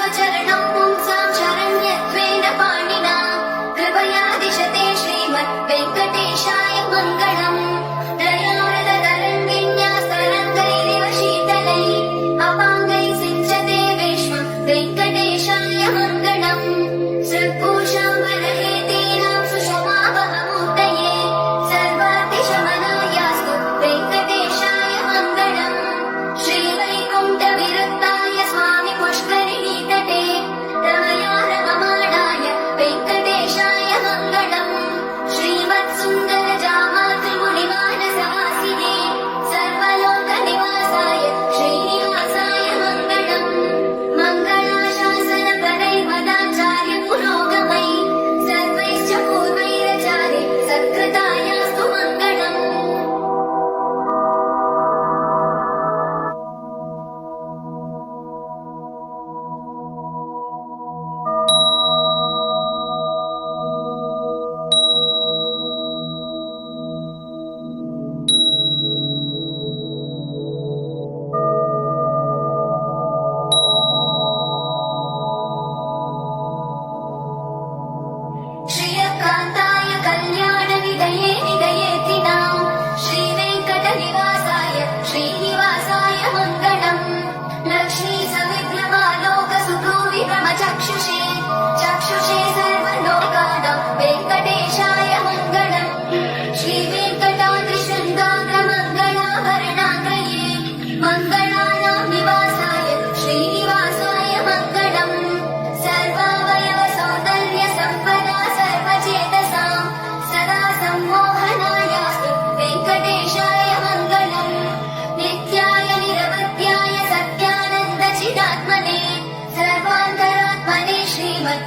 स्वचरणं पुंसां शरण्यत्वेन पाणिना कृपया दिशते श्रीमद् वेङ्कटेशाय मङ्गलम्। दयावृततरङ्गिण्या स्तरङ्गैरिव शीतलैः अपाङ्गैः सिञ्चते विश्वं वेङ्कटेशाय मङ्गलम्। सत्पुरुषां वरहेतीनां सुषमावहमूर्तये सर्वातिशमनायास्तु वेङ्कटेशाय मङ्गलम्। श्रीवैकुण्ठविरुद्धाय स्वामि पुष्करिणीतटे रमया रममाणाय वेङ्कटेशाय मङ्गलम्। श्रीमत्सुन्दरजामातृमुनिमानसवासिने सर्वलोकनिवासाय श्रीनिवासाय मङ्गलम्। मङ्गलाशासनपदैर्मदाचार्य पुरोगमैः सर्वैश्च पूर्वैराचार्य सत्कृतायास्तु मङ्गलम्। श्रियकान्ताय कल्याणनिधये निधयेतिनां श्रीवेङ्कटनिवासाय श्रीनिवासाय मङ्गलम्। लक्ष्मी सविघ्नमालोकसुधूविभ्रमचक्षुषे चक्षुषे सर्वलोकानां वेङ्कटेशाय मङ्गलम्। श्रीवेङ्कटाद्रिशृङ्गाग्रमङ्गलाभरणाङ्गये मङ्गलानां निवासाय श्रीनिवासाय मङ्गलम्। सर्वावयवसौन्दर्यसम्पदा सर्वचेतसां सदा सम्मोहनायास्तु वेङ्कटेशाय मङ्गलम्। नित्याय निरवध्याय सत्यानन्दचिदात्मने सर्वान्तरात्मने श्रीमद्